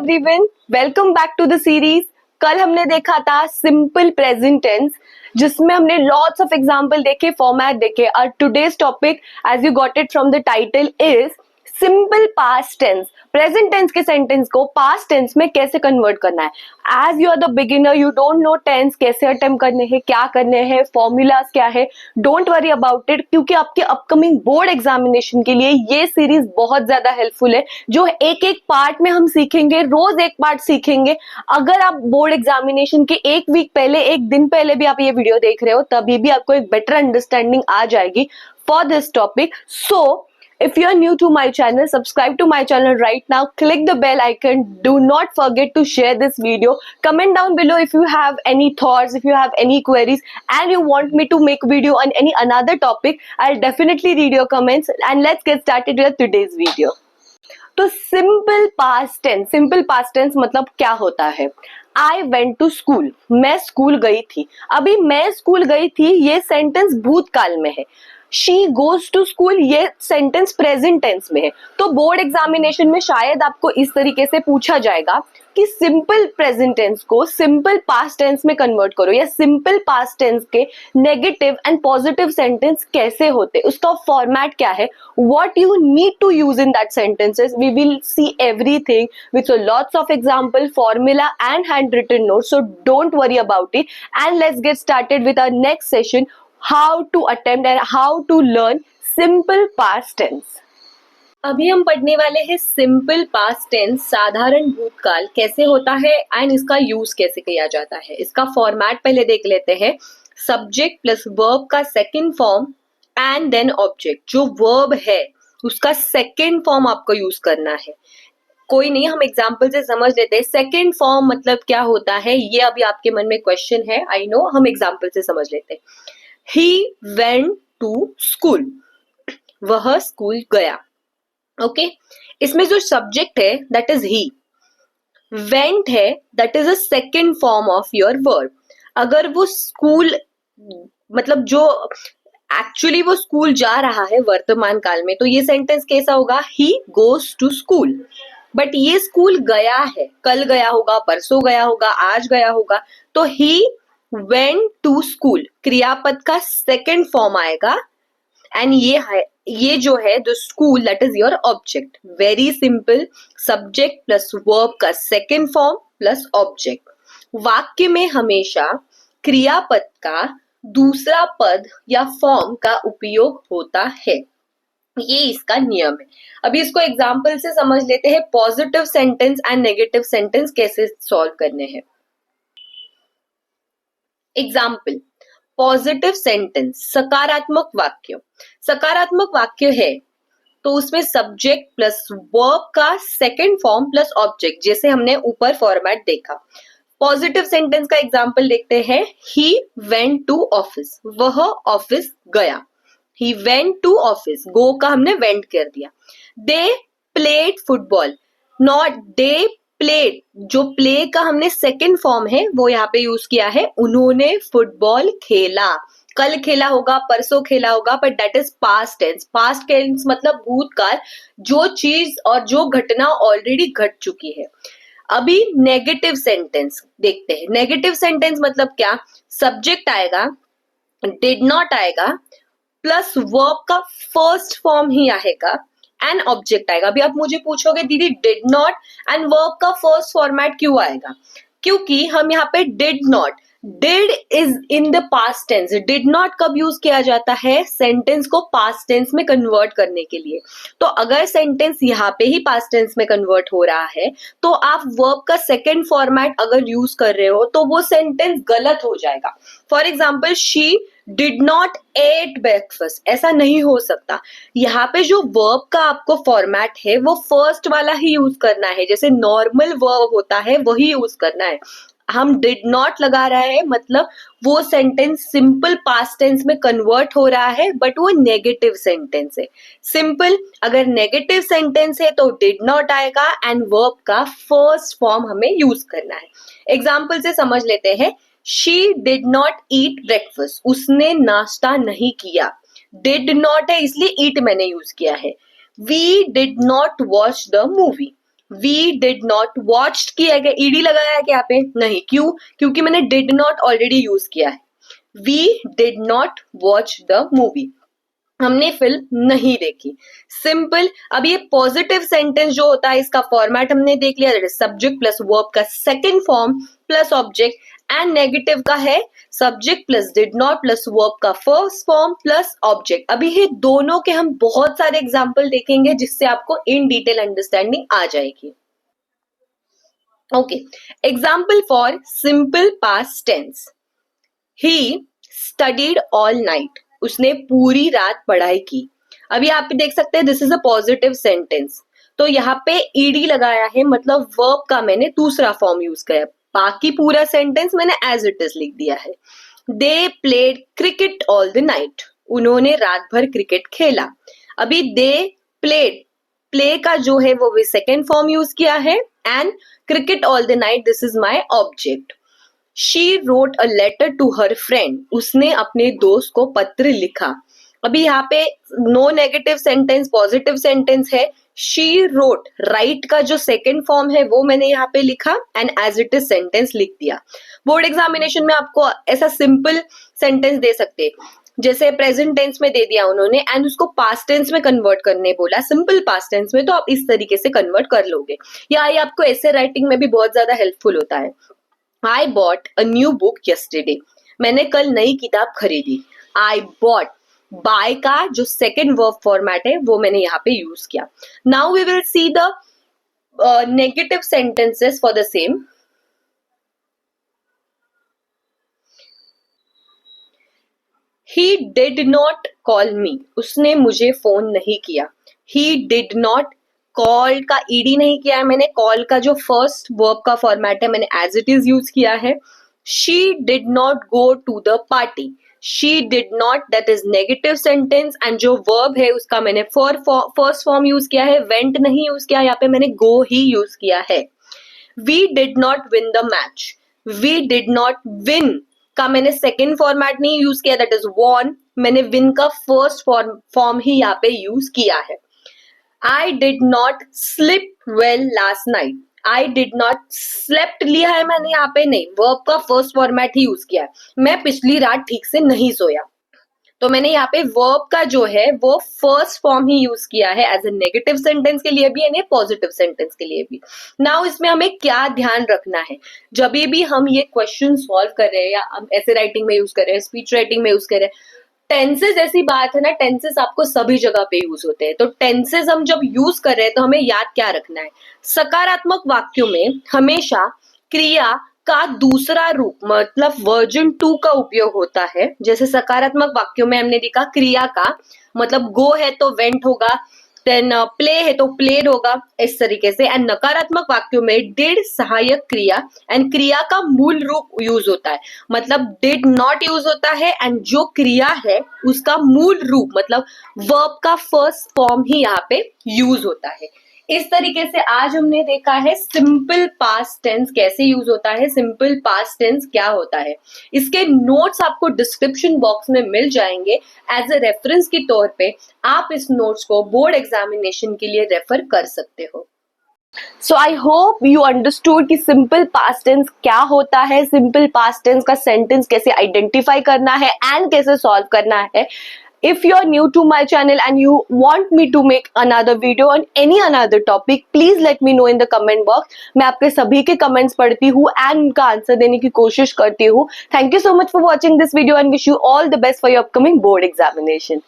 Everyone, welcome back to the series. कल हमने देखा था सिंपल प्रेजेंट टेंस, जिसमें हमने लॉट्स ऑफ एग्जांपल देखे, फॉर्मेट देखे। और today's topic, as you got it from the title, is simple past tense. Present tense के सेंटेंस को पास्ट टेंस में कैसे कन्वर्ट करना है। As you are the beginner, you don't know tense कैसे अटेम्प्ट करने हैं, क्या करने हैं, फॉर्मूलाज क्या है, डोंट वरी अबाउट इट, क्योंकि आपके अपकमिंग बोर्ड एग्जामिनेशन के लिए ये सीरीज बहुत ज्यादा हेल्पफुल है। जो एक एक पार्ट में हम सीखेंगे, रोज एक पार्ट सीखेंगे। अगर आप बोर्ड एग्जामिनेशन के एक वीक पहले, एक दिन पहले भी आप ये वीडियो देख रहे हो, तभी भी आपको एक बेटर अंडरस्टैंडिंग आ जाएगी for this topic. So if you are new to my channel, subscribe to my channel right now, click the bell icon, do not forget to share this video, comment down below if you have any thoughts, if you have any queries and you want me to make video on any another topic. I'll definitely read your comments and let's get started with today's video. तो simple past tense मतलब क्या होता है। I went to school, मैं school गई थी। अभी मैं स्कूल गई थी, ये सेंटेंस भूतकाल में है। शी गोज टू स्कूल, ये सेंटेंस प्रेजेंट टेंस में है। तो बोर्ड एग्जामिनेशन में शायद आपको इस तरीके से पूछा जाएगा कि सिंपल प्रेजेंट टेंस को सिंपल पास्ट टेंस में कन्वर्ट करो, या सिंपल पास्ट टेंस के नेगेटिव एंड पॉजिटिव सेंटेंस कैसे होते, उसका फॉर्मेट क्या है, what you need to use in that sentences. We will see everything with lots of example, formula and handwritten notes, so don't worry about it and let's get started with our next session, how to attempt and how to learn simple past tense. अभी हम पढ़ने वाले हैं simple past tense, साधारण भूतकाल कैसे होता है एंड इसका यूज कैसे किया जाता है। इसका फॉर्मेट पहले देख लेते हैं। सब्जेक्ट प्लस वर्ब का second form and then object. जो वर्ब है उसका सेकंड फॉर्म आपको यूज करना है। कोई नहीं, हम एग्जाम्पल से समझ लेते हैं सेकेंड फॉर्म मतलब क्या होता है। ये अभी आपके मन में क्वेश्चन है, आई नो, हम एग्जाम्पल से समझ लेते हैं। ही वेंट टू स्कूल, वह स्कूल गया। ओके इसमें जो सब्जेक्ट है दैट इज ही, वेंट है that is a second form of your verb. अगर वो स्कूल मतलब जो एक्चुअली वो स्कूल जा रहा है वर्तमान काल में, तो ये सेंटेंस कैसा होगा, he goes to school. But ये स्कूल गया है, कल गया होगा, परसों गया होगा, आज गया होगा, तो ही वेंट टू स्कूल क्रियापद का सेकंड फॉर्म आएगा एंड ये जो है the school that is your object. Very simple, subject plus verb का सेकंड फॉर्म प्लस ऑब्जेक्ट। वाक्य में हमेशा क्रियापद का दूसरा पद या फॉर्म का उपयोग होता है, ये इसका नियम है। अभी इसको एग्जाम्पल से समझ लेते हैं, positive sentence and negative sentence कैसे सॉल्व करने हैं। एग्जाम्पल, पॉजिटिव सेंटेंस सकारात्मक वाक्य। सकारात्मक वाक्य है तो उसमें सब्जेक्ट प्लस वर्ब का सेकंड फॉर्म प्लस ऑब्जेक्ट, जैसे हमने ऊपर फॉर्मेट देखा। पॉजिटिव सेंटेंस का एग्जाम्पल देखते हैं। ही वेंट टू ऑफिस, वह ऑफिस गया। ही वेंट टू ऑफिस, गो का हमने वेंट कर दिया। They played football, not they played, जो प्ले का हमने सेकंड फॉर्म है वो यहाँ पे यूज किया है। उन्होंने फुटबॉल खेला, कल खेला होगा, परसों खेला होगा, but that is past tense. Past tense मतलब भूतकाल, जो चीज और जो घटना ऑलरेडी घट चुकी है। अभी नेगेटिव सेंटेंस देखते हैं। नेगेटिव सेंटेंस मतलब क्या, सब्जेक्ट आएगा, डिड नॉट आएगा, प्लस वर्ब का फर्स्ट फॉर्म ही आएगा एंड ऑब्जेक्ट आएगा। अभी आप मुझे पूछोगे दीदी डिड नॉट एंड वर्ब का फर्स्ट फॉर्मेट क्यों आएगा, क्योंकि हम यहाँ पे did not, did is in the past tense. Did not कब यूज किया जाता है, सेंटेंस को पास्ट टेंस में कन्वर्ट करने के लिए। तो अगर सेंटेंस यहाँ पे ही पास्ट टेंस में कन्वर्ट हो रहा है, तो आप वर्ब का सेकंड फॉर्मेट अगर यूज कर रहे हो तो वो सेंटेंस गलत हो जाएगा। For example, she did not at breakfast, ऐसा नहीं हो सकता। यहाँ पे जो वर्ब का आपको फॉर्मेट है वो फर्स्ट वाला ही यूज करना है, जैसे नॉर्मल वर्ब होता है वही यूज करना है। हम डिड नॉट लगा रहे हैं मतलब वो सेंटेंस सिंपल पास्ट टेंस में कन्वर्ट हो रहा है, बट वो नेगेटिव सेंटेंस है। सिंपल अगर नेगेटिव सेंटेंस है तो डिड नॉट आएगा एंड वर्ब का फर्स्ट फॉर्म हमें यूज करना है। एग्जाम्पल से समझ लेते हैं। She did not eat breakfast, उसने नाश्ता नहीं किया। डिड नॉट है इसलिए ईट मैंने यूज किया है। We did not watch the movie, we did not watched किया है क्या, ईडी लगाया है क्या यहाँ पे, नहीं, क्यों, क्योंकि मैंने डिड नॉट ऑलरेडी यूज किया है. We did not watch the movie, हमने फिल्म नहीं देखी. सिंपल. अब ये पॉजिटिव सेंटेंस जो होता है इसका फॉर्मेट हमने देख लिया, सब्जेक्ट प्लस वर्ब का second form plus object. And negative का है subject plus did not plus verb का फर्स्ट फॉर्म प्लस ऑब्जेक्ट. अभी ये दोनों के हम बहुत सारे एग्जाम्पल देखेंगे जिससे आपको इन डिटेल अंडरस्टैंडिंग आ जाएगी. Okay, example for simple past tense. He studied all night, उसने पूरी रात पढ़ाई की. अभी आप देख सकते हैं this is a positive sentence, तो यहाँ पे ईडी लगाया है, मतलब वर्ब का मैंने दूसरा फॉर्म यूज किया. बाकी पूरा सेंटेंस मैंने एज इट इज लिख दिया है. They played cricket all the night, उन्होंने रात भर क्रिकेट खेला. अभी दे प्लेड, प्ले का जो है वो भी सेकेंड फॉर्म यूज किया है. And cricket all the night, this is my object. She wrote a letter to her friend, उसने अपने दोस्त को पत्र लिखा. अभी यहाँ पे no negative sentence, positive sentence है. She wrote, राइट का जो सेकेंड फॉर्म है वो मैंने यहाँ पे लिखा and as it is sentence लिख दिया. बोर्ड एग्जामिनेशन में आपको ऐसा सिंपल सेंटेंस दे सकते, जैसे प्रेजेंट टेंस में दे दिया उन्होंने एंड उसको पास्ट टेंस में कन्वर्ट करने बोला, सिंपल पास्ट टेंस में, तो आप इस तरीके से कन्वर्ट कर लोगे. या ये आपको ऐसे राइटिंग में भी बहुत ज्यादा हेल्पफुल होता है. I bought a new book yesterday. मैंने कल नई किताब खरीदी. I bought, buy का जो सेकेंड वर्ब फॉर्मेट है वो मैंने यहाँ पे यूज किया. Now we will see the negative sentences for the same. He did not call me. उसने मुझे फोन नहीं किया. He did not, कॉल का ईडी नहीं किया है मैंने, कॉल का जो फर्स्ट वर्ब का फॉर्मेट है मैंने एज इट इज यूज किया है. She did not go to the party. She did not, that is negative sentence and जो वर्ब है उसका मैंने फर्स्ट फॉर्म यूज किया है, वेंट नहीं यूज किया, यहाँ पे मैंने गो ही यूज किया है. We did not win the match. We did not win का मैंने सेकेंड फॉर्मेट नहीं यूज किया, दैट इज वॉन. मैंने विन का फर्स्ट फॉर्म ही यहाँ पे यूज किया है. I did not sleep well last night. I did not slept लिया है मैंने यहाँ पे नहीं, वर्ब का फर्स्ट फॉर्मेट ही यूज किया है. मैं पिछली रात ठीक से नहीं सोया, तो मैंने यहाँ पे वर्ब का जो है वो फर्स्ट फॉर्म ही यूज किया है एज ए नेगेटिव सेंटेंस के लिए भी एंड पॉजिटिव सेंटेंस के लिए भी. नाउ इसमें हमें क्या ध्यान रखना है, जब भी हम ये क्वेश्चन सॉल्व कर रहे हैं या हम ऐसे राइटिंग में यूज कर रहे हैं, स्पीच राइटिंग में यूज कर रहे हैं, टेंसेस ऐसी बात है ना, टेंसेस आपको सभी जगह पे यूज होते हैं. तो टेंसेस हम जब यूज कर रहे हैं तो हमें याद क्या रखना है, सकारात्मक वाक्यों में हमेशा क्रिया का दूसरा रूप मतलब वर्जन 2 का उपयोग होता है. जैसे सकारात्मक वाक्यों में हमने देखा क्रिया का मतलब गो है तो वेंट होगा, देन प्ले है तो प्लेड होगा, इस तरीके से. एंड नकारात्मक वाक्यों में डिड सहायक क्रिया एंड क्रिया का मूल रूप यूज होता है, मतलब डिड नॉट यूज होता है एंड जो क्रिया है उसका मूल रूप मतलब वर्ब का फर्स्ट फॉर्म ही यहाँ पे यूज होता है. इस तरीके से आज हमने देखा है सिंपल पास्ट टेंस कैसे यूज होता है, सिंपल पास्ट टेंस क्या होता है. इसके नोट्स आपको डिस्क्रिप्शन बॉक्स में मिल जाएंगे एज ए रेफरेंस के तौर पे. आप इस नोट्स को बोर्ड एग्जामिनेशन के लिए रेफर कर सकते हो. सो आई होप यू अंडरस्टूड कि सिंपल पास्ट टेंस क्या होता है, सिंपल पास्ट टेंस का सेंटेंस कैसे आइडेंटिफाई करना है एंड कैसे सॉल्व करना है. If you're new to my channel and you want me to make another video on any another topic, please let me know in the comment box. मैं आपके सभी के comments पढ़ती हूँ and उनका आंसर देने की कोशिश करती हूँ. Thank you so much for watching this video and wish you all the best for your upcoming board examination.